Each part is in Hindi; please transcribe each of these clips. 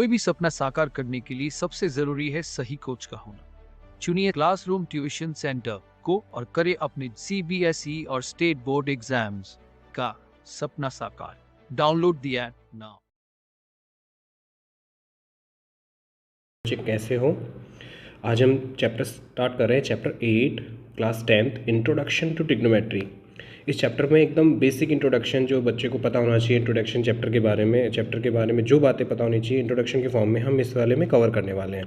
कोई भी सपना साकार करने के लिए सबसे जरूरी है सही कोच का होना। चुनिए क्लासरूम ट्यूशन सेंटर को और करें अपने सीबीएसई और स्टेट बोर्ड एग्जाम्स का सपना साकार। Download the app now. कैसे हो? आज हम चैप्टर स्टार्ट कर रहे हैं, chapter 8 class 10th introduction to trigonometry. इस चैप्टर में एकदम बेसिक इंट्रोडक्शन जो बच्चे को पता होना चाहिए इंट्रोडक्शन चैप्टर के बारे में जो बातें पता होनी चाहिए इंट्रोडक्शन के फॉर्म में हम इस वाले में कवर करने वाले हैं।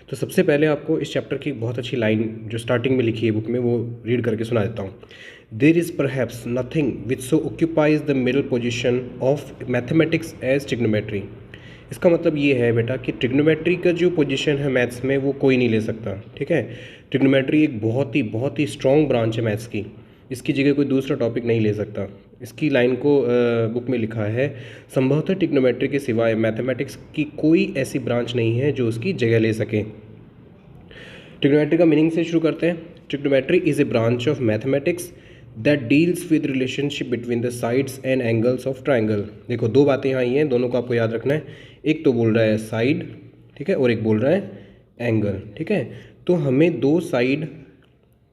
तो सबसे पहले आपको इस चैप्टर की बहुत अच्छी लाइन जो स्टार्टिंग में लिखी है बुक में वो रीड करके सुना देता हूँ। There is perhaps nothing which so occupies the middle position of mathematics as trigonometry. इसका मतलब ये है बेटा कि ट्रिग्नोमेट्री का जो पोजीशन है मैथ्स में वो कोई नहीं ले सकता। ठीक है, ट्रिग्नोमेट्री एक बहुत ही स्ट्रॉन्ग ब्रांच है मैथ्स की, इसकी जगह कोई दूसरा टॉपिक नहीं ले सकता। इसकी लाइन को बुक में लिखा है, संभवतः ट्रिग्नोमेट्री के सिवाय मैथमेटिक्स की कोई ऐसी ब्रांच नहीं है जो उसकी जगह ले सके। ट्रिग्नोमेट्री का मीनिंग से शुरू करते हैं। Trigonometry is a branch of mathematics that deals with relationship between the sides and angles of triangle. देखो दो बातें यहाँ आई हैं, दोनों को आपको याद रखना है। एक तो बोल रहा है साइड, ठीक है, और एक बोल रहा है एंगल। ठीक है, तो हमें दो साइड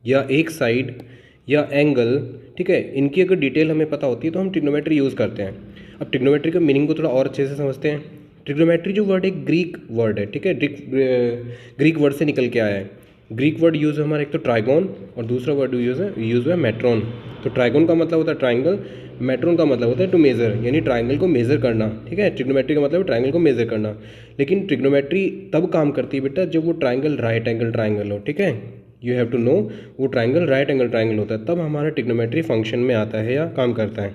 या एक साइड या एंगल, ठीक है, इनकी अगर डिटेल हमें पता होती है तो हम ट्रिग्नोमेट्री यूज़ करते हैं। अब ट्रिग्नोमेट्री का मीनिंग को थोड़ा और अच्छे से समझते हैं। ट्रिग्नोमेट्री जो वर्ड एक ग्रीक वर्ड है, ठीक है, ग्रीक वर्ड से निकल के आया है। ग्रीक वर्ड यूज़ है हमारा एक तो ट्राइगोन और दूसरा वर्ड यूज़ है मेट्रोन। तो ट्राइगोन का मतलब होता है ट्राइंगल, मेट्रोन का मतलब होता है टू मेज़र, यानी ट्राइंगल को मेज़र करना। ठीक है, ट्रिग्नोमेट्री का मतलब ट्राइंगल को मेज़र करना। लेकिन ट्रिग्नोमेट्री तब काम करती है बेटा जब वो ट्राइंगल राइट एंगल ट्राइंगल हो। ठीक है, यू हैव टू नो वो ट्राइंगल राइट एंगल ट्राइंगल होता है, तब हमारा ट्रिग्नोमेट्री फंक्शन में आता है या काम करता है।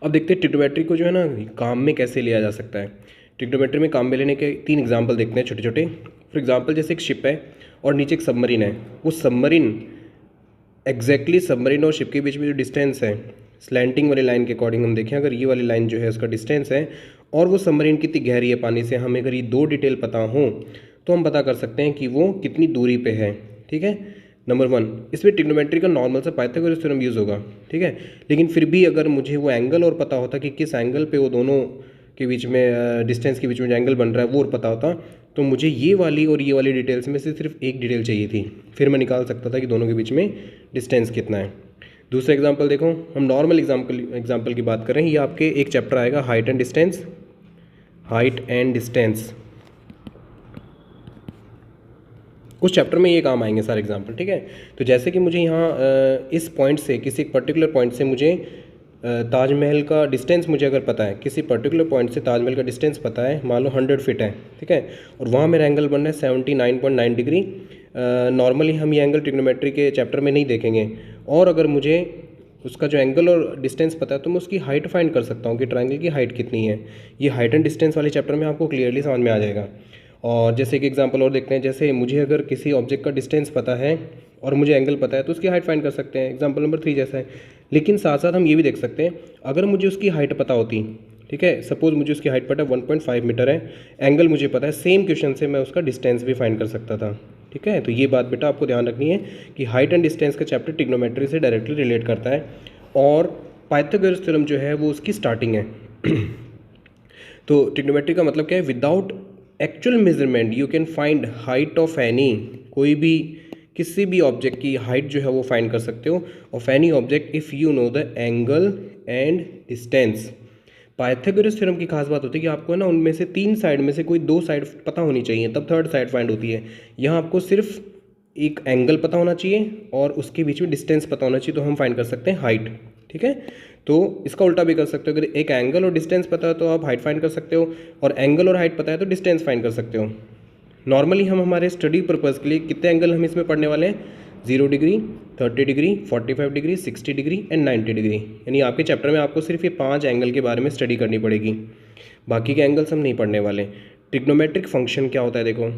अब देखते हैं ट्रिग्नोमेट्री को जो है ना काम में कैसे लिया जा सकता है। ट्रिग्नोमेट्री में काम में लेने के 3 एग्जाम्पल देखते हैं छोटे छोटे। फॉर एग्जाम्पल जैसे एक शिप है और नीचे एक सबमरीन है। वो सबमरीन एग्जैक्टली सबमरीन और शिप के बीच में जो डिस्टेंस है, स्लैंटिंग वाली लाइन के अकॉर्डिंग हम देखें, अगर ये वाली लाइन जो है उसका डिस्टेंस है और वो सबमरीन कितनी गहरी है पानी से, हमें अगर ये दो डिटेल पता हो तो हम पता कर सकते हैं कि वो कितनी दूरी पे है। ठीक है, नंबर 1, इसमें ट्रिग्नोमेट्री का नॉर्मल सा पाइथागोरस थ्योरम यूज़ होगा। ठीक है, लेकिन फिर भी अगर मुझे वो एंगल और पता होता कि किस एंगल पे वो दोनों के बीच में डिस्टेंस के बीच में जो एंगल बन रहा है वो और पता होता, तो मुझे ये वाली और ये वाली डिटेल्स में से सिर्फ एक डिटेल चाहिए थी, फिर मैं निकाल सकता था कि दोनों के बीच में डिस्टेंस कितना है। दूसरा एग्जांपल देखो, हम नॉर्मल एग्जांपल की बात करें, ये आपके एक चैप्टर आएगा हाइट एंड डिस्टेंस। उस चैप्टर में ये काम आएंगे सारे एग्जांपल। ठीक है, तो जैसे कि मुझे यहाँ इस पॉइंट से, किसी एक पर्टिकुलर पॉइंट से मुझे ताजमहल का डिस्टेंस मुझे अगर पता है, किसी पर्टिकुलर पॉइंट से ताजमहल का डिस्टेंस पता है, मान लो 100 फीट है। ठीक है, और वहाँ मेरा एंगल बन रहा है 79.9 डिग्री। नॉर्मली हम ये एंगल ट्रिग्नोमेट्री के चैप्टर में नहीं देखेंगे, और अगर मुझे उसका जो एंगल और डिस्टेंस पता है तो मैं उसकी हाइट फाइंड कर सकता हूँ कि ट्रायंगल की हाइट कितनी है। ये हाइट एंड डिस्टेंस वाले चैप्टर में आपको क्लियरली समझ में आ जाएगा। और जैसे एक एग्जांपल और देखते हैं, जैसे मुझे अगर किसी ऑब्जेक्ट का डिस्टेंस पता है और मुझे एंगल पता है तो उसकी हाइट फाइंड कर सकते हैं, एग्जांपल नंबर 3 जैसा है। लेकिन साथ साथ हम ये भी देख सकते हैं, अगर मुझे उसकी हाइट पता होती, ठीक है, सपोज मुझे उसकी हाइट पता है 1.5 मीटर है, एंगल मुझे पता है, सेम क्वेश्चन से मैं उसका डिस्टेंस भी फाइंड कर सकता था। ठीक है, तो ये बात बेटा आपको ध्यान रखनी है कि हाइट एंड डिस्टेंस का चैप्टर ट्रिग्नोमेट्री से डायरेक्टली रिलेट करता है, और पाइथागोरस थ्योरम जो है वो उसकी स्टार्टिंग है। तो ट्रिग्नोमेट्री का मतलब क्या है, without actual measurement you can find height of any, कोई भी किसी भी ऑब्जेक्ट की हाइट जो है वो फाइंड कर सकते हो, of any object if you know the angle and distance. Pythagoras theorem की खास बात होती है कि आपको ना उनमें से 3 साइड में से कोई 2 साइड पता होनी चाहिए, तब थर्ड साइड फाइंड होती है। यहाँ आपको सिर्फ एक एंगल पता होना चाहिए और उसके बीच में डिस्टेंस पता होना चाहिए, तो हम फाइंड कर सकते हैं हाइट। ठीक है, तो इसका उल्टा भी कर सकते हो, अगर एक एंगल और डिस्टेंस पता है तो आप हाइट फाइंड कर सकते हो, और एंगल और हाइट पता है तो डिस्टेंस फाइंड कर सकते हो। नॉर्मली हम हमारे स्टडी पर्पज़ के लिए कितने एंगल हम इसमें पढ़ने वाले हैं, 0 degree, 30 degree, 45 degree, 60 degree and 90 degree, यानी आपके चैप्टर में आपको सिर्फ ये 5 एंगल के बारे में स्टडी करनी पड़ेगी, बाकी के एंगल्स हम नहीं पढ़ने वाले। ट्रिग्नोमेट्रिक फंक्शन क्या होता है, देखो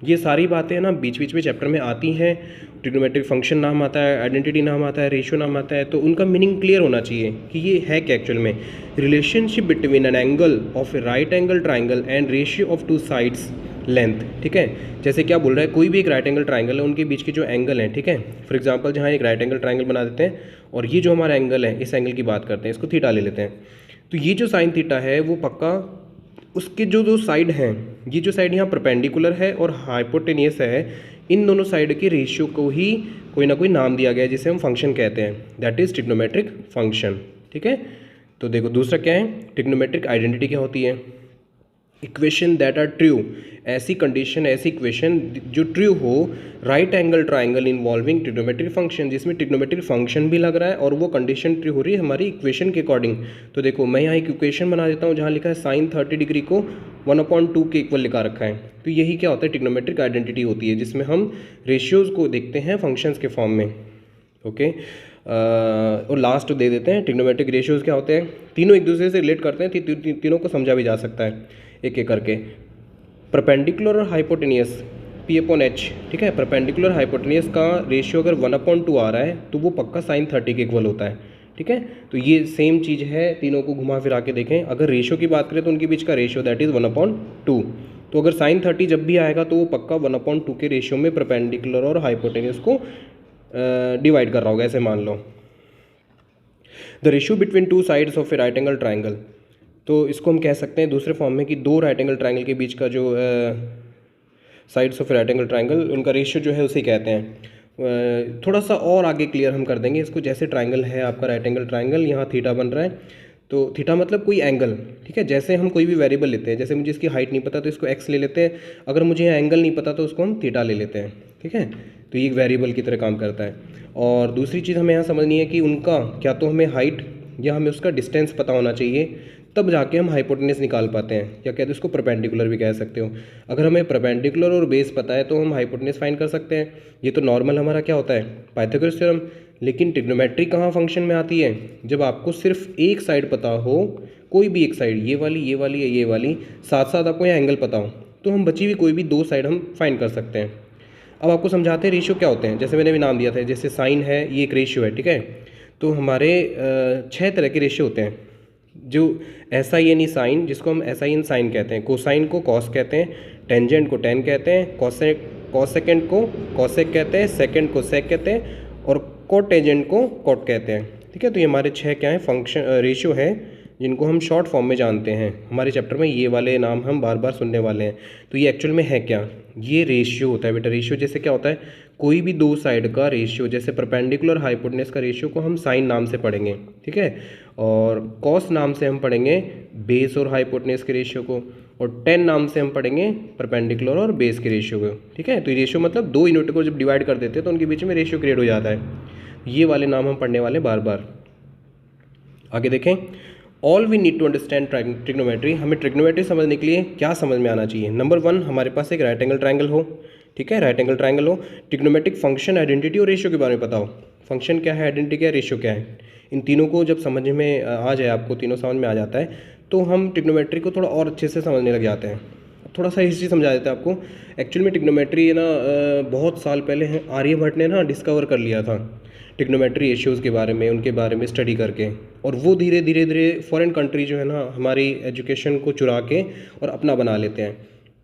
ये सारी बातें ना बीच बीच में चैप्टर में आती हैं। ट्रिग्नोमेट्रिक फंक्शन नाम आता है, आइडेंटिटी नाम आता है, रेशियो नाम आता है, तो उनका मीनिंग क्लियर होना चाहिए कि ये है क्या एक्चुअल में। Relationship between an angle of a right angle triangle and ratio of 2 sides length. ठीक है, जैसे क्या बोल रहा है, कोई भी एक राइट एंगल ट्राइंगल है, उनके बीच के जो एंगल हैं, ठीक है, फॉर एग्जांपल जहाँ एक राइट एंगल ट्राइंगल बना देते हैं और ये जो हमारा एंगल है, इस एंगल की बात करते हैं, इसको थीटा ले लेते हैं, तो ये जो साइन थीटा है वो पक्का उसके जो जो साइड हैं, ये जो साइड यहाँ परपेंडिकुलर है और हाइपोटेनियस है, इन दोनों साइड के रेशियो को ही कोई ना कोई नाम दिया गया है जिसे हम फंक्शन कहते हैं, दैट इज़ ट्रिग्नोमेट्रिक फंक्शन। ठीक है, तो देखो दूसरा क्या है, ट्रिग्नोमेट्रिक आइडेंटिटी क्या होती है, इक्वेशन दैट आर ट्रू, ऐसी कंडीशन, ऐसी इक्वेशन जो ट्रू हो, right angle triangle involving trigonometric function, जिसमें ट्रिग्नोमेट्रिक फंक्शन भी लग रहा है और वो कंडीशन ट्रू हो रही है हमारी इक्वेशन के अकॉर्डिंग। तो देखो मैं यहाँ एक इक्वेशन बना देता हूँ जहाँ लिखा है साइन 30 डिग्री को 1/2 के इक्वल लिखा रखा है। तो यही क्या होता है, ट्रिग्नोमेट्रिक आइडेंटिटी होती है, जिसमें हम रेशियोज़ को देखते हैं फंक्शंस के फॉर्म में। ओके, और लास्ट दे देते हैं ट्रिग्नोमेट्रिक रेशियोज़ क्या होते हैं, तीनों एक दूसरे से रिलेट करते हैं, तीनों को समझा भी जा सकता है एक एक करके। परपेंडिकुलर और हाइपोटेनियस P/H, ठीक है, परपेंडिकुलर हाइपोटेनियस का रेशियो अगर 1/2 आ रहा है तो वो पक्का साइन 30 के इक्वल होता है। ठीक है, तो ये सेम चीज़ है, तीनों को घुमा फिरा के देखें। अगर रेशियो की बात करें तो उनके बीच का रेशियो दैट इज़ 1/2। तो अगर साइन 30 जब भी आएगा तो वो पक्का 1/2 के रेशियो में परपेंडिकुलर और हाइपोटेनियस को डिवाइड कर रहा होगा, ऐसे मान लो। The ratio between two sides of a right angle triangle, तो इसको हम कह सकते हैं दूसरे फॉर्म में कि दो राइट एंगल ट्राइंगल के बीच का जो sides of right angle triangle, उनका रेशियो जो है उसे कहते हैं। थोड़ा सा और आगे क्लियर हम कर देंगे इसको, जैसे ट्राइंगल है आपका राइट एंगल ट्राइंगल, यहाँ थीटा बन रहा है, तो थीटा मतलब कोई एंगल। ठीक है, जैसे हम कोई भी वेरिएबल लेते हैं, जैसे मुझे इसकी हाइट नहीं पता तो इसको एक्स ले लेते हैं, अगर मुझे यहाँ एंगल नहीं पता तो उसको हम थीटा ले लेते हैं। ठीक है, तो ये एक वेरिएबल की तरह काम करता है। और दूसरी चीज़ हमें यहाँ समझनी है कि उनका क्या तो हमें हाइट या हमें उसका डिस्टेंस पता होना चाहिए, तब जाके हम हाइपोटेनस निकाल पाते हैं, या कहते हैं उसको परपेंडिकुलर भी कह सकते हो। अगर हमें परपेंडिकुलर और बेस पता है तो हम हाइपोटेनस फाइंड कर सकते हैं। ये तो नॉर्मल हमारा क्या होता है, पाइथागोरस थ्योरम। लेकिन ट्रिग्नोमेट्री कहाँ फंक्शन में आती है, जब आपको सिर्फ एक साइड पता हो, कोई भी एक साइड, ये वाली ये वाली या ये वाली, साथ साथ आपको यहाँ एंगल पता हो, तो हम बची हुई कोई भी दो साइड हम फाइंड कर सकते हैं। अब आपको समझाते हैं रेशियो क्या होते हैं। जैसे मैंने भी नाम दिया था, जैसे साइन है, ये एक रेशियो है। ठीक है, तो हमारे 6 तरह के रेशियो होते हैं, जो SIN साइन, जिसको हम SIN साइन कहते हैं, कोसाइन को कॉस कहते हैं, टेंजेंट को टेन कहते हैं, कॉसेकेंड को कॉसेक कहते हैं, सेकेंड को सेक कहते हैं, और कोट टेंजेंट को कोट कहते हैं। ठीक है, तो ये हमारे 6 क्या है फंक्शन रेशियो है, जिनको हम शॉर्ट फॉर्म में जानते हैं। हमारे चैप्टर में ये वाले नाम हम बार बार सुनने वाले हैं। तो ये एक्चुअल में है क्या, ये रेशियो होता है बेटा। रेशियो जैसे क्या होता है, कोई भी दो साइड का रेशियो, जैसे परपेंडिकुलर हाइपोटेनस का रेशियो को हम साइन नाम से पढ़ेंगे। ठीक है, और कॉस नाम से हम पढ़ेंगे बेस और हाइपोटेनस के रेशियो को, और टेन नाम से हम पढ़ेंगे परपेंडिकुलर और बेस के रेशियो को। ठीक है, तो ये रेशियो मतलब दो यूनिट को जब डिवाइड कर देते हैं तो उनके बीच में रेशियो क्रिएट हो जाता है। ये वाले नाम हम पढ़ने वाले बार बार। आगे देखें, all we need to understand trigonometry. हमें ट्रिग्नोमेट्री समझने के लिए क्या समझ में आना चाहिए। नंबर 1, हमारे पास एक राइट एंगल ट्राइंगल हो। ठीक है, राइट एंगल ट्राइंगल हो, ट्रिग्नोमेट्रिक फंक्शन, आइडेंटिटी और रेशियो के बारे में पता हो। फंक्शन क्या है, आइडेंटिटी क्या है, रेशियो क्या है, इन तीनों को जब समझ में आ जाए, आपको तीनों समझ में आ जाता है, तो हम ट्रिग्नोमेट्री को थोड़ा और अच्छे से समझने लग जाते हैं। थोड़ा सा हिस्ट्री समझा देता है आपको। एक्चुअल में ट्रिग्नोमेट्री ना बहुत साल पहले है आर्यभट्ट ने ना डिस्कवर कर लिया था, ट्रिग्नोमेट्री रेशियोज़ के बारे में, उनके बारे में स्टडी करके, और वो धीरे धीरे फॉरेन कंट्री जो है ना हमारी एजुकेशन को चुरा के और अपना बना लेते हैं।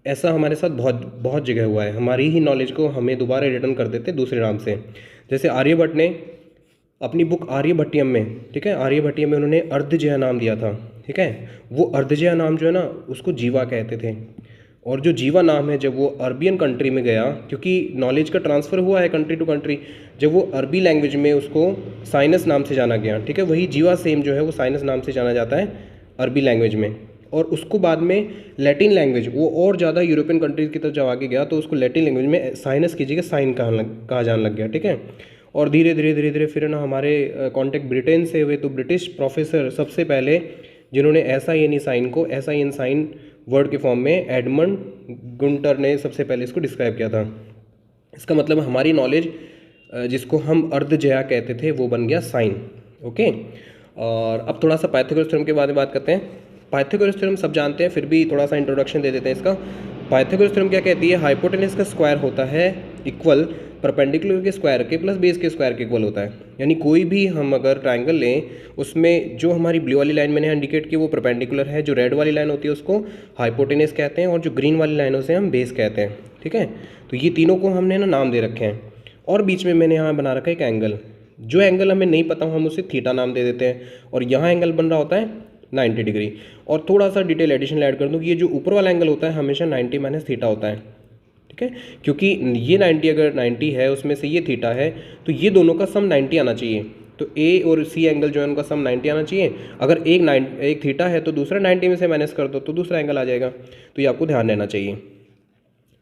ऐसा हमारे साथ बहुत जगह हुआ है। हमारी ही नॉलेज को हमें दोबारा रिटर्न कर देते दूसरे नाम से। जैसे आर्यभट्ट ने अपनी बुक आर्यभट्टियम में, ठीक है, आर्यभट्टियम में उन्होंने अर्धजया नाम दिया था। ठीक है, वो अर्धजया नाम जो है ना उसको जीवा कहते थे। और जो जीवा नाम है, जब वो अरबियन कंट्री में गया, क्योंकि नॉलेज का ट्रांसफ़र हुआ है कंट्री टू कंट्री, जब वो अरबी लैंग्वेज में उसको साइनस नाम से जाना गया। ठीक है, वही जीवा सेम जो है वो साइनस नाम से जाना जाता है अरबी लैंग्वेज में। और उसको बाद में लैटिन लैंग्वेज, वो और ज़्यादा यूरोपियन कंट्रीज़ की तरफ जब आगे गया तो उसको लैटिन लैंग्वेज में साइनस की जगह साइन कहा जाने लग गया। ठीक है, और धीरे धीरे फिर ना हमारे कॉन्टेक्ट ब्रिटेन से हुए, तो ब्रिटिश प्रोफेसर सबसे पहले जिन्होंने SIN साइन को SIN साइन वर्ड के फॉर्म में, एडमंड गुंटर ने सबसे पहले इसको डिस्क्राइब किया था। इसका मतलब हमारी नॉलेज जिसको हम अर्धजया कहते थे वो बन गया साइन। ओके, और अब थोड़ा सा पाइथागोरस थ्योरम के बारे में बात करते हैं। पाइथागोरस थ्योरम सब जानते हैं, फिर भी थोड़ा सा इंट्रोडक्शन दे देते हैं इसका। पाइथागोरस थ्योरम क्या कहती है, हाइपोटेनस का स्क्वायर होता है इक्वल परपेंडिकुलर के स्क्वायर के प्लस बेस के स्क्वायर के इक्वल होता है। यानी कोई भी हम अगर ट्राइंगल लें, उसमें जो हमारी ब्लू वाली लाइन मैंने इंडिकेट की वो परपेंडिकुलर है, जो रेड वाली लाइन होती है उसको हाइपोटेनस कहते हैं, और जो ग्रीन वाली लाइनों से हम बेस कहते हैं। ठीक है, तो ये तीनों को हमने ना नाम दे रखे हैं। और बीच में मैंने यहाँ बना रखा है एक एंगल, जो एंगल हमें नहीं पता हम उसे थीटा नाम दे देते हैं। और यहाँ एंगल बन रहा होता है 90 डिग्री। और थोड़ा सा डिटेल एडिशन ऐड कर दूँ कि ये जो ऊपर वाला एंगल होता है हमेशा 90 माइनस थीटा होता है, ठीक है, क्योंकि ये 90 अगर 90 है उसमें से ये थीटा है तो ये दोनों का सम 90 आना चाहिए। तो ए और सी एंगल जो है उनका सम 90 आना चाहिए। अगर एक थीटा है तो दूसरा 90 में से माइनस कर दो तो दूसरा एंगल आ जाएगा। तो ये आपको ध्यान रहना चाहिए।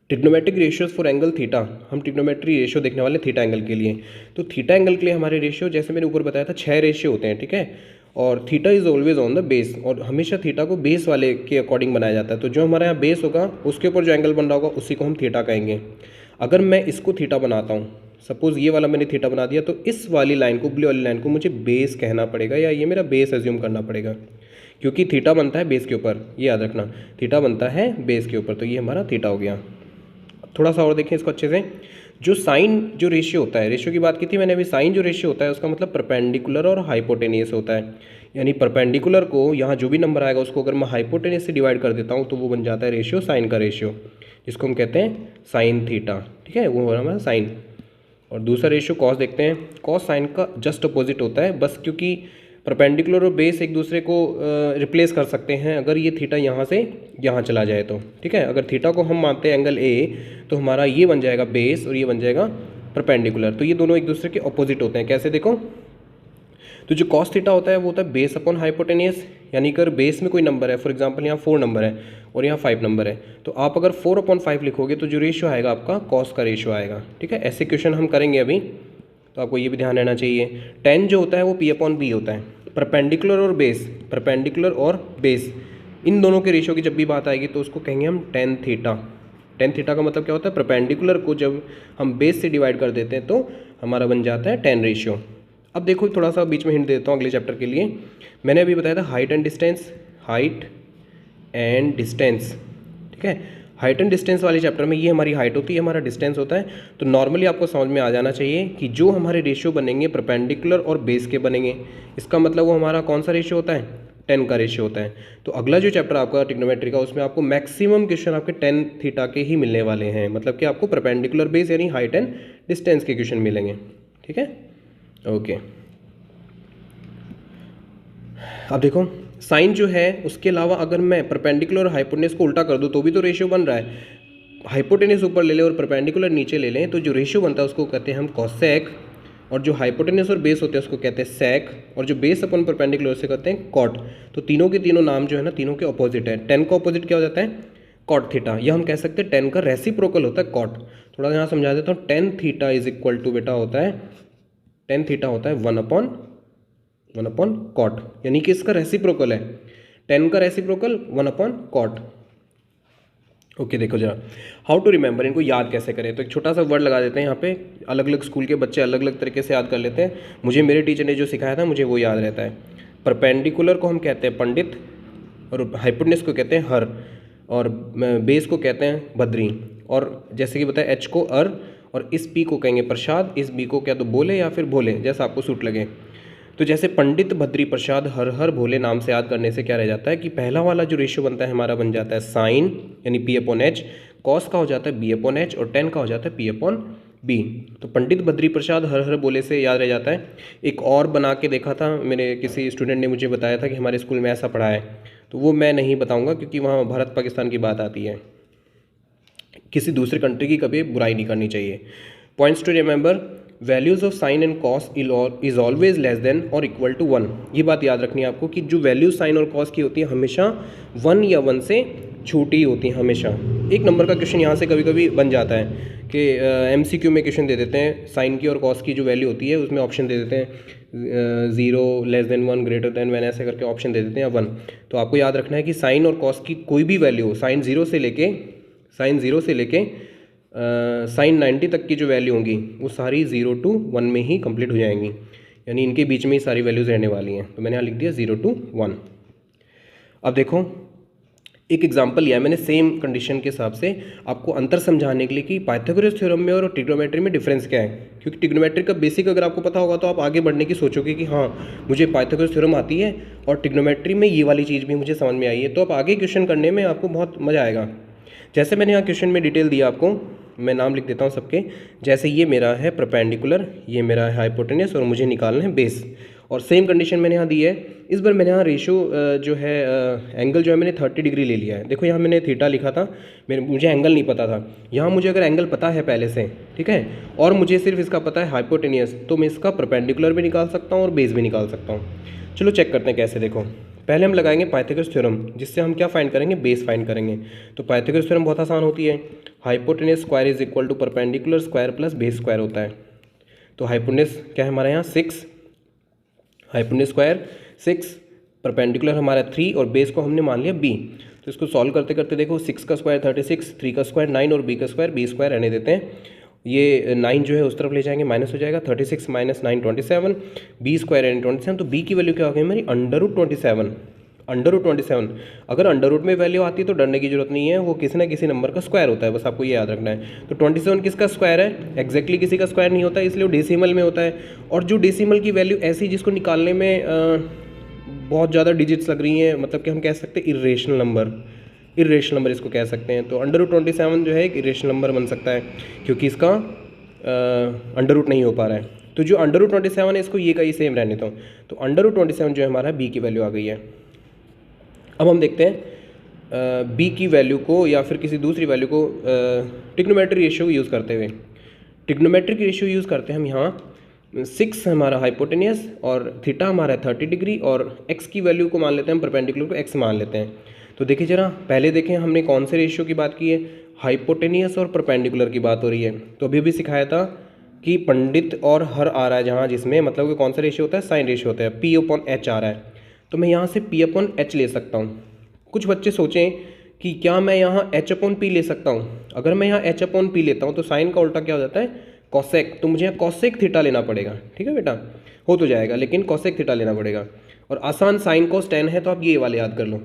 Trigonometric ratios for angle theta, हम ट्रिग्नोमेट्री रेशियो देखने वाले थीटा एंगल के लिए। तो थीटा एंगल के लिए हमारे रेशियो जैसे मैंने ऊपर बताया था 6 रेशियो होते हैं, ठीक है, और theta is always on the base, और हमेशा थीटा को बेस वाले के अकॉर्डिंग बनाया जाता है। तो जो हमारे यहाँ बेस होगा उसके ऊपर जो एंगल बन रहा होगा उसी को हम थीटा कहेंगे। अगर मैं इसको थीटा बनाता हूँ, सपोज ये वाला मैंने थीटा बना दिया, तो इस वाली लाइन को, ब्लू वाली लाइन को मुझे बेस कहना पड़ेगा, या ये मेरा बेस एज्यूम करना पड़ेगा, क्योंकि थीटा बनता है बेस के ऊपर, ये याद रखना, थीटा बनता है बेस के ऊपर। तो ये हमारा थीटा हो गया। थोड़ा सा और देखें इसको अच्छे से। जो साइन जो रेशियो होता है, रेशियो की बात की थी मैंने अभी, साइन जो रेशियो होता है उसका मतलब परपेंडिकुलर और हाइपोटेनियस होता है। यानी परपेंडिकुलर को यहाँ जो भी नंबर आएगा उसको अगर मैं हाइपोटेनियस से डिवाइड कर देता हूँ तो वो बन जाता है रेशियो, साइन का रेशियो, जिसको हम कहते हैं साइन थीटा, ठीक है, वो हो रहा हमारा साइन। और दूसरा रेशियो कॉस देखते हैं। कॉस साइन का जस्ट अपोजिट होता है, बस क्योंकि परपेंडिकुलर और बेस एक दूसरे को रिप्लेस कर सकते हैं अगर ये थीटा यहाँ से यहाँ चला जाए तो, ठीक है। अगर थीटा को हम मानते हैं एंगल ए, तो हमारा ये बन जाएगा बेस और ये बन जाएगा परपेंडिकुलर। तो ये दोनों एक दूसरे के अपोजिट होते हैं। कैसे देखो, तो जो कॉस थीटा होता है वो होता है बेस अपॉन हाइपोटेनियस, यानी कि अगर बेस में कोई नंबर है, फॉर एग्जांपल यहाँ 4 नंबर है और यहाँ 5 नंबर है, तो आप अगर 4/5 लिखोगे तो जो रेशियो आएगा आपका कॉस का रेशियो आएगा, ठीक है। ऐसे क्वेश्चन हम करेंगे अभी, तो आपको ये भी ध्यान रहना चाहिए। tan जो होता है वो p/b होता है। परपेंडिकुलर और बेस, परपेंडिकुलर और बेस, इन दोनों के रेशियो की जब भी बात आएगी तो उसको कहेंगे हम tan थीटा। tan थीटा का मतलब क्या होता है, परपेंडिकुलर को जब हम बेस से डिवाइड कर देते हैं तो हमारा बन जाता है tan रेशियो। अब देखो थोड़ा सा बीच में हिंट देता हूँ अगले चैप्टर के लिए। मैंने अभी बताया था height and distance, height and distance, ठीक है। हाइट एंड डिस्टेंस वाले चैप्टर में ये हमारी हाइट होती है, हमारा डिस्टेंस होता है। तो नॉर्मली आपको समझ में आ जाना चाहिए कि जो हमारे रेशियो बनेंगे परपेंडिकुलर और बेस के बनेंगे, इसका मतलब वो हमारा कौन सा रेशियो होता है, 10 का रेशियो होता है। तो अगला जो चैप्टर आपका ट्रिग्नोमेट्री का, उसमें आपको मैक्सिमम क्वेश्चन आपके tan थीटा के ही मिलने वाले हैं, मतलब कि आपको परपेंडिकुलर बेस यानी हाइट एंड डिस्टेंस के क्वेश्चन मिलेंगे, ठीक है, ओके। अब देखो साइन जो है उसके अलावा अगर मैं परपेंडिकुलर और हाइपोटेन्यूज को उल्टा कर दूं तो भी तो रेशियो बन रहा है। हाइपोटेन्यूज ऊपर ले लें और परपेंडिकुलर नीचे ले लें तो जो रेशियो बनता है उसको कहते हैं हम कॉसेक, और जो हाइपोटेन्यूज और बेस होते हैं उसको कहते हैं सेक, और जो बेस अपन परपेंडिकुलर से कहते हैं कॉट। तो तीनों के तीनों नाम जो है ना, तीनों के अपोजिट है। tan का अपोजिट क्या हो जाता है, कॉट थीटा, या हम कह सकते हैं tan का रेसिप्रोकल होता है कॉट। थोड़ा यहाँ समझा देता हूँ। tan theta is equal to बेटा होता है, tan थीटा होता है 1/1 कॉट, यानी कि इसका रेसिप्रोकल है। tan का रेसिप्रोकल 1/कॉट। ओके देखो जरा, हाउ टू रिमेंबर, इनको याद कैसे करें। तो एक छोटा सा वर्ड लगा देते हैं यहाँ पे, अलग अलग स्कूल के बच्चे अलग अलग तरीके से याद कर लेते हैं। मुझे मेरे टीचर ने जो सिखाया था मुझे वो याद रहता है। परपेंडिकुलर को हम कहते हैं पंडित, और हाइपोटेन्यूज को कहते हैं हर, और बेस को कहते हैं बद्री, और जैसे कि बताया एच को अर, और इस पी को कहेंगे प्रसाद, इस बी को क्या तो बोले या फिर भोले, जैसा आपको सूट लगे। तो जैसे पंडित बद्री प्रसाद हर हर भोले नाम से याद करने से क्या रह जाता है कि पहला वाला जो रेशियो बनता है हमारा बन जाता है साइन यानी p/h, कॉस का हो जाता है b/h, और tan का हो जाता है p/b। तो पंडित बद्री प्रसाद हर हर बोले से याद रह जाता है। एक और बना के देखा था, मेरे किसी स्टूडेंट ने मुझे बताया था कि हमारे स्कूल में ऐसा पढ़ा है, तो वो मैं नहीं बताऊँगा क्योंकि वहाँ भारत पाकिस्तान की बात आती है, किसी दूसरे कंट्री की कभी बुराई नहीं करनी चाहिए। Points to remember, values of sine and cos is always less than और इक्वल टू 1। ये बात याद रखनी है आपको कि जो वैल्यूज साइन और कॉस की होती है हमेशा 1 या 1 से छोटी होती हैं हमेशा। एक नंबर का क्वेश्चन यहाँ से कभी कभी बन जाता है कि MCQ में क्वेश्चन दे देते हैं, साइन की और कॉस की जो वैल्यू होती है उसमें ऑप्शन दे देते हैं 0, लेस देन 1, ग्रेटर देन 1, ऐसे करके ऑप्शन दे देते हैं 1। तो आपको याद रखना है कि साइन और कॉस की कोई भी वैल्यू, साइन 0 से लेके साइन 90 तक की जो वैल्यू होंगी वो सारी 0 to 1 में ही कंप्लीट हो जाएंगी, यानी इनके बीच में ही सारी वैल्यूज़ रहने वाली हैं। तो मैंने यहाँ लिख दिया 0 to 1। अब देखो एक एग्जांपल लिया मैंने सेम कंडीशन के हिसाब से आपको अंतर समझाने के लिए कि पाइथागोरस थ्योरम में और ट्रिग्नोमेट्री में डिफरेंस क्या है। क्योंकि ट्रिग्नोमेट्री का बेसिक अगर आपको पता होगा तो आप आगे बढ़ने की सोचोगे कि हाँ मुझे पाइथागोरस थ्योरम आती है और ट्रिग्नोमेट्री में ये वाली चीज़ भी मुझे समझ में आई है, तो आप आगे क्वेश्चन करने में आपको बहुत मज़ा आएगा। जैसे मैंने यहाँ क्वेश्चन में डिटेल दिया आपको, मैं नाम लिख देता हूँ सबके। जैसे ये मेरा है परपेंडिकुलर, ये मेरा है हाइपोटेन्यूज, और मुझे निकालना है बेस। और सेम कंडीशन मैंने यहाँ दी है। इस बार मैंने यहाँ रेशियो जो है एंगल जो है मैंने 30 डिग्री ले लिया है। देखो यहाँ मैंने थीटा लिखा था, मुझे एंगल नहीं पता था। यहाँ मुझे अगर एंगल पता है पहले से, ठीक है, और मुझे सिर्फ इसका पता है हाइपोटेनियस, तो मैं इसका परपेंडिकुलर भी निकाल सकता हूँ और बेस भी निकाल सकता हूँ। चलो चेक करते हैं कैसे। देखो पहले हम लगाएंगे पाइथागोरस थ्योरम, जिससे हम क्या फाइंड करेंगे, बेस फाइंड करेंगे। तो पाइथागोरस थ्योरम बहुत आसान होती है, hypotenuse square is equal to perpendicular square plus base square होता है। तो हाइपोटेनियस क्या है हमारे यहाँ 6, हाइपोटेनियस स्क्वायर 6, परपेंडिकुलर हमारा 3 और बेस को हमने मान लिया b। तो इसको सॉल्व करते करते देखो 6 का स्क्वायर 36, 3 का स्क्वायर 9 और b का स्क्वायर रहने देते हैं। ये 9 जो है उस तरफ ले जाएंगे, माइनस हो जाएगा, 36 माइनस 9 27, b स्क्वायर यानी 27। तो b की वैल्यू क्या हो गई मेरी, √27। √27 अगर अंडर रूट में वैल्यू आती है तो डरने की जरूरत नहीं है, वो किसी ना किसी नंबर का स्क्वायर होता है, बस आपको ये याद रखना है। तो 27 किसका स्क्वायर है, एग्जैक्टली किसी का स्क्वायर नहीं होता है, इसलिए वो डेसिमल में होता है। और जो डेसिमल की वैल्यू ऐसी जिसको निकालने में बहुत ज़्यादा डिजिट्स लग रही हैं, मतलब कि हम कह सकते हैं इरेशनल नंबर इसको कह सकते हैं। तो √27 जो है एक इरेशनल नंबर बन सकता है, क्योंकि इसका अंडर रूट नहीं हो पा रहा है। तो जो √27 है इसको ये का ही सेम रहने दो। तो √27 जो है हमारा b की वैल्यू आ गई है। अब हम देखते हैं b की वैल्यू को या फिर किसी दूसरी वैल्यू को ट्रिग्नोमेट्रिक रेशियो यूज़ करते हुए। ट्रिग्नोमेट्रिक रेशियो यूज़ करते हैं हम यहाँ 6 हमारा हाइपोटेनियस और थीटा हमारा 30 डिग्री और x की वैल्यू को मान लेते हैं हम, परपेंडिकुलर को x मान लेते हैं। तो देखिए जरा, पहले देखें हमने कौन से रेशियो की बात की है, हाइपोटेनियस और परपेंडिकुलर की बात हो रही है। तो अभी भी सिखाया था कि पंडित और हर आ रहा है जहाँ, जिसमें मतलब कि कौन सा रेशियो होता है, साइन रेशियो होता है, p/h आ रहा है। तो मैं यहाँ से p/h ले सकता हूँ। कुछ बच्चे सोचें कि क्या मैं यहाँ h/p ले सकता हूँ। अगर मैं यहाँ h/p लेता हूँ तो साइन का उल्टा क्या हो जाता है, कॉसेक। तो मुझे यहाँ कॉसेक थीटा लेना पड़ेगा, ठीक है बेटा, हो तो जाएगा, लेकिन कॉसेक थीटा लेना पड़ेगा। और आसान साइन कॉस tan है, तो आप ये वाले याद कर लो।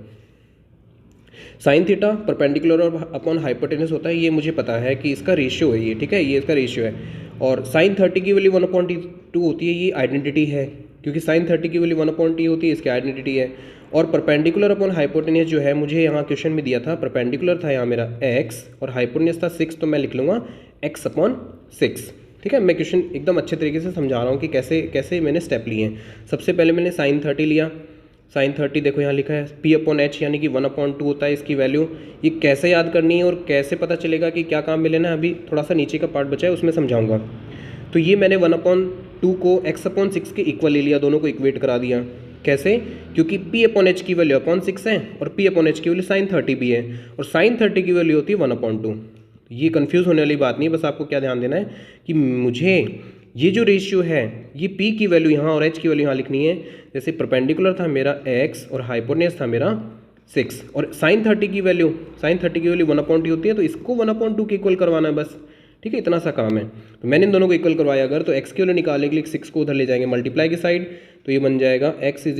साइन थीटा परपेंडिकुलर और अपॉन हाइपोटेनस होता है, ये मुझे पता है कि इसका रेशियो है ये, ठीक है, ये इसका रेशियो है। और साइन 30 की वैल्यू 1/2 होती है, ये आइडेंटिटी है, क्योंकि साइन 30 की वैल्यू 1/t होती है, इसकी आइडेंटिटी है। और परपेंडिकुलर अपॉन हाइपोटेनस जो है, मुझे यहाँ क्वेश्चन में दिया था, परपेंडिकुलर था यहाँ मेरा x और हाइपोटेनस था 6, तो मैं लिख लूँगा x/6, ठीक है। मैं क्वेश्चन एकदम अच्छे तरीके से समझा रहा हूँ कि कैसे कैसे मैंने स्टेप लिए हैं। सबसे पहले मैंने साइन 30 लिया, साइन 30 देखो यहाँ लिखा है p/h यानी कि 1/2 होता है इसकी वैल्यू। ये कैसे याद करनी है और कैसे पता चलेगा कि क्या काम मिले ना, अभी थोड़ा सा नीचे का पार्ट बचा है उसमें समझाऊंगा। तो ये मैंने 1/2 को x/6 के इक्वल ले लिया, दोनों को इक्वेट करा दिया। कैसे, क्योंकि p/h की वैल्यू 6 है और p/h की वैल्यू साइन 30 भी है, और साइन 30 की वैल्यू होती है 1/2। ये कंफ्यूज होने वाली बात नहीं है, बस आपको क्या ध्यान देना है कि मुझे ये जो रेशियो है, ये p की वैल्यू यहाँ और h की वैल्यू यहाँ लिखनी है। जैसे परपेंडिकुलर था मेरा x और हाइपोटेनस था मेरा 6, और साइन 30 की वैल्यू 1/2 होती है, तो इसको 1/2 के इक्वल करवाना है बस, ठीक है, इतना सा काम है। तो मैंने इन दोनों को इक्वल करवाया। अगर तो x की वैल्यू निकालने के लिए 6 को उधर ले जाएंगे मल्टीप्लाई की साइड, तो ये बन जाएगा x =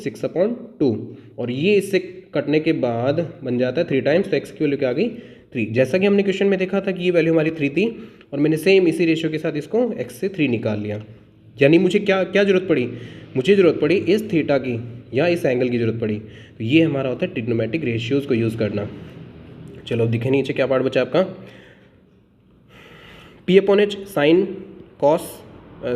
6/2, और ये इससे कटने के बाद बन जाता है 3 टाइम्स, तो x की वैल्यू क्या आ गई 3। जैसा कि हमने क्वेश्चन में देखा था कि ये वैल्यू हमारी 3 थी, और मैंने सेम इसी रेशियो के साथ इसको x से 3 निकाल लिया। यानी मुझे क्या क्या जरूरत पड़ी, मुझे ज़रूरत पड़ी इस थीटा की या इस एंगल की ज़रूरत पड़ी। तो ये हमारा होता है ट्रिग्नोमेट्रिक रेशियोज़ को यूज़ करना। चलो दिखे नीचे क्या पार्ट बचा आपका, p/h साइन कॉस,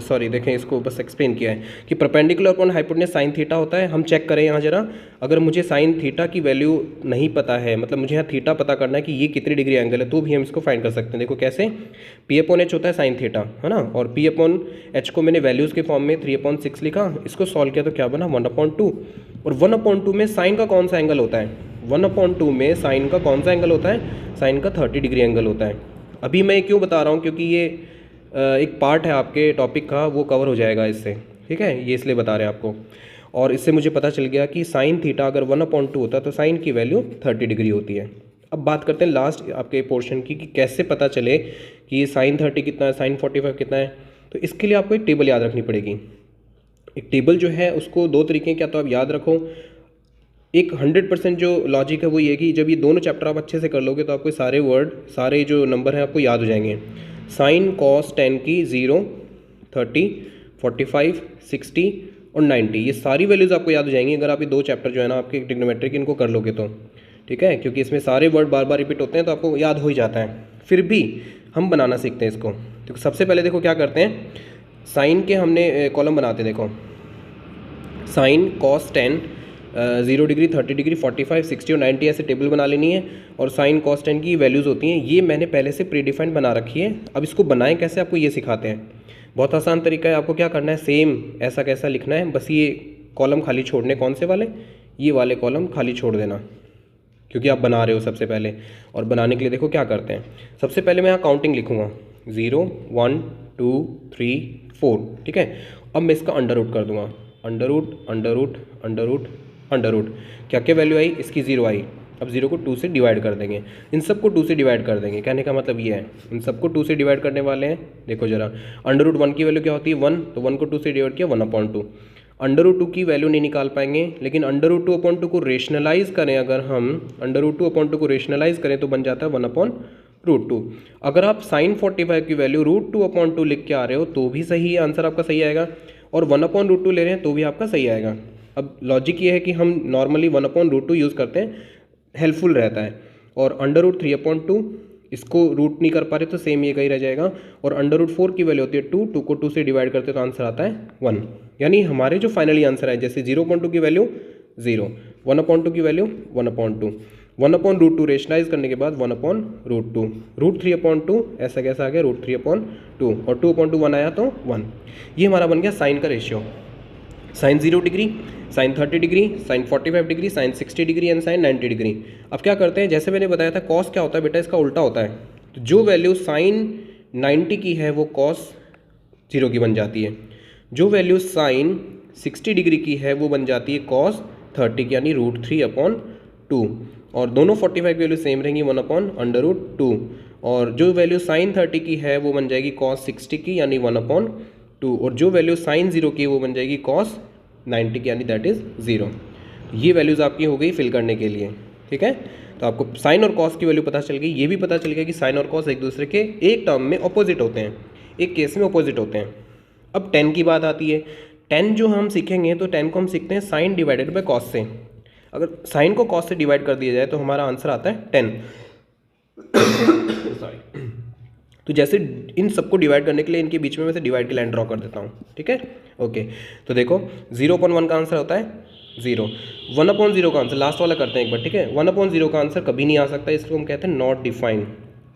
सॉरी देखें इसको बस एक्सप्लेन किया है कि perpendicular upon hypotenuse sine theta होता है। हम चेक करें यहाँ जरा, अगर मुझे साइन थीटा की वैल्यू नहीं पता है, मतलब मुझे यहाँ थीटा पता करना है कि ये कितनी डिग्री एंगल है, तो भी हम इसको फाइंड कर सकते हैं। देखो कैसे, p/h होता है साइन थीटा, है ना, और p/h को मैंने वैल्यूज़ के फॉर्म में 3/6 लिखा, इसको सॉल्व किया तो क्या बना 1/2। और 1/2 में साइन का कौन सा एंगल होता है, 1/2 में साइन का कौन सा एंगल होता है, साइन का 30 डिग्री एंगल होता है। अभी मैं क्यों बता रहा हूँ, क्योंकि ये एक पार्ट है आपके टॉपिक का, वो कवर हो जाएगा इससे, ठीक है, ये इसलिए बता रहे हैं आपको। और इससे मुझे पता चल गया कि साइन थीटा अगर 1/2 होता है तो साइन की वैल्यू 30 डिग्री होती है। अब बात करते हैं लास्ट आपके पोर्शन की कि कैसे पता चले कि ये साइन 30 कितना है, साइन 45 कितना है। तो इसके लिए आपको एक टेबल याद रखनी पड़ेगी। एक टेबल जो है उसको 2 तरीके क्या तो आप याद रखो, एक 100% जो लॉजिक है वो ये कि जब ये दोनों चैप्टर आप अच्छे से कर लोगे तो आपको सारे वर्ड, सारे जो नंबर हैं आपको याद हो जाएंगे। साइन कॉस 10 की 0, 30, 45, 60 और 90, ये सारी वैल्यूज़ आपको याद हो जाएंगी अगर आप ये 2 चैप्टर जो है ना आपके ट्रिग्नोमेट्रिक इनको कर लोगे तो, ठीक है, क्योंकि इसमें सारे वर्ड बार बार रिपीट होते हैं तो आपको याद हो ही जाता है। फिर भी हम बनाना सीखते हैं इसको। तो सबसे पहले देखो क्या करते हैं, साइन के हमने कॉलम बनाते हैं। देखो साइन कॉस 10 0 डिग्री 30 डिग्री 45 60 और 90 ऐसे टेबल बना लेनी है और साइन कॉस 10 की वैल्यूज़ होती हैं। ये मैंने पहले से प्रीडिफाइंड बना रखी है। अब इसको बनाएं कैसे आपको ये सिखाते हैं। बहुत आसान तरीका है। आपको क्या करना है, सेम ऐसा कैसा लिखना है, बस ये कॉलम खाली छोड़ने, कौन से वाले, ये वाले कॉलम खाली छोड़ देना, क्योंकि आप बना रहे हो सबसे पहले। और बनाने के लिए देखो क्या करते हैं, सबसे पहले मैं यहाँ काउंटिंग लिखूँगा 0 1 2 3 4, ठीक है। अब मैं इसका अंडर रूट कर दूंगा, under root under root under root under root, क्या क्या वैल्यू आई, इसकी 0 आई। अब 0 को 2 से डिवाइड कर देंगे, इन सब को 2 से डिवाइड कर देंगे। कहने का मतलब ये है, इन सबको 2 से डिवाइड करने वाले हैं। देखो जरा, अंडर रूट 1 की वैल्यू क्या होती है 1, तो 1 को 2 से डिवाइड किया 1/2। अंडर रूट 2 की वैल्यू नहीं निकाल पाएंगे, लेकिन अंडर रूट 2/2 को रेशनलाइज करें, अगर हम अंडर रूट 2/2 को रेशनलाइज करें तो बन जाता है 1/√2। अगर आप साइन 45 की वैल्यू √2/2 लिख के आ रहे हो तो भी सही है, आंसर आपका सही आएगा। और 1/√2 ले रहे हैं तो भी आपका सही आएगा। अब लॉजिक ये है कि हम नॉर्मली 1/√2 यूज़ करते हैं, हेल्पफुल रहता है। और अंडर रूट 3/2 इसको रूट नहीं कर पा रहे तो सेम ये कहीं रह जाएगा। और अंडर रूट 4 की वैल्यू होती है 2, 2 को 2 से डिवाइड करते तो आंसर आता है 1। यानी हमारे जो फाइनली आंसर है, जैसे 0/2 की वैल्यू 0, 1/2 की वैल्यू 1/2, 1/√2 रेशनलाइज करने के बाद 1/√2, √3/2 ऐसा कैसा आ गया √3/2, और 2/2 1 आया तो 1। ये हमारा बन गया साइन का ratio. Sine 0 degree, sine 30 degree, sine 45 degree, sine 60 degree and sine 90 degree. अब क्या करते हैं, जैसे मैंने बताया था कॉस क्या होता है बेटा, इसका उल्टा होता है। तो जो वैल्यू साइन 90 की है वो कॉस 0 की बन जाती है, जो वैल्यू साइन 60 डिग्री की है वो बन जाती है कॉस 30 की, यानी √3/2। और दोनों 45 की वैल्यू सेम रहेंगी 1/√2। और जो वैल्यू साइन 30 की है वो बन जाएगी कॉस 60 की, यानी 1/2। और जो वैल्यू साइन 0 की है वो बन जाएगी कॉस 90 की, यानी दैट इज़ 0। ये वैल्यूज़ आपकी हो गई फिल करने के लिए, ठीक है। तो आपको साइन और कॉस की वैल्यू पता चल गई। ये भी पता चल गया कि साइन और कॉस एक दूसरे के एक टर्म में अपोजिट होते हैं, एक केस में अपोजिट होते हैं। अब 10 की बात आती है। 10 जो हम सीखेंगे तो 10 को हम सीखते हैं साइन डिवाइडेड बाय कॉस से। अगर साइन को कॉस से डिवाइड कर दिया जाए तो हमारा आंसर आता है 10। सॉरी। तो जैसे इन सबको डिवाइड करने के लिए इनके बीच में मैं से डिवाइड की लाइन ड्रॉ कर देता हूँ, ठीक है। ओके, तो देखो 0/1 का आंसर होता है 0, 1/0 का आंसर लास्ट वाला करते हैं एक बार, ठीक है। 1/0 का आंसर कभी नहीं आ सकता, इसको हम कहते हैं नॉट डिफाइन,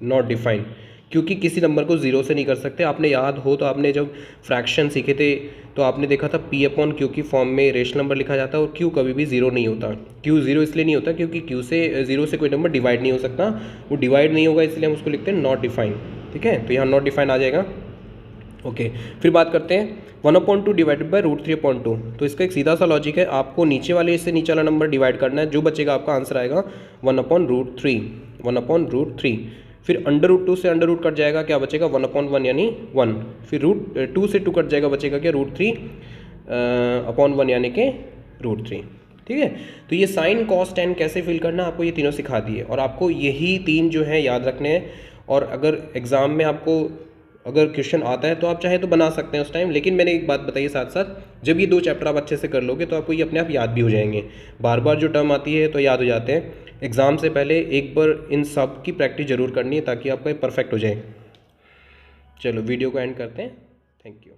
नॉट डिफाइन, क्योंकि किसी नंबर को 0 से नहीं कर सकते। आपने याद हो तो आपने जब फ्रैक्शन सीखे थे तो आपने देखा था P/Q की फॉर्म में रेशनल नंबर लिखा जाता है और Q कभी भी 0 नहीं होता। Q 0 इसलिए नहीं होता क्योंकि Q से 0 से कोई नंबर डिवाइड नहीं हो सकता, वो डिवाइड नहीं होगा, इसलिए हम उसको लिखते हैं नॉट डिफाइन, ठीक है। तो यहाँ नॉट डिफाइन आ जाएगा। ओके, फिर बात करते हैं 1/2 डिवाइडेड बाय √3/2। तो इसका एक सीधा सा लॉजिक है, आपको नीचे वाले से नीचे वाला नंबर डिवाइड करना है, जो बचेगा आपका आंसर आएगा 1/√3, 1/√3। फिर अंडर रूट 2 से अंडर रूट कट जाएगा, क्या बचेगा 1/1 यानी 1। फिर √2 से 2 कट जाएगा, बचेगा क्या √3/1 यानी कि √3, ठीक है। तो ये साइन कॉस 10 कैसे फिल करना आपको ये तीनों सिखा दिए, और आपको यही 3 जो है याद रखने हैं। और अगर एग्ज़ाम में आपको अगर क्वेश्चन आता है तो आप चाहे तो बना सकते हैं उस टाइम, लेकिन मैंने एक बात बताई साथ साथ, जब ये 2 चैप्टर आप अच्छे से कर लोगे तो आपको ये अपने आप याद भी हो जाएंगे। बार बार जो टर्म आती है तो याद हो जाते हैं। एग्ज़ाम से पहले एक बार इन सब की प्रैक्टिस ज़रूर करनी है ताकि आपका परफेक्ट हो जाए। चलो वीडियो को एंड करते हैं, थैंक यू।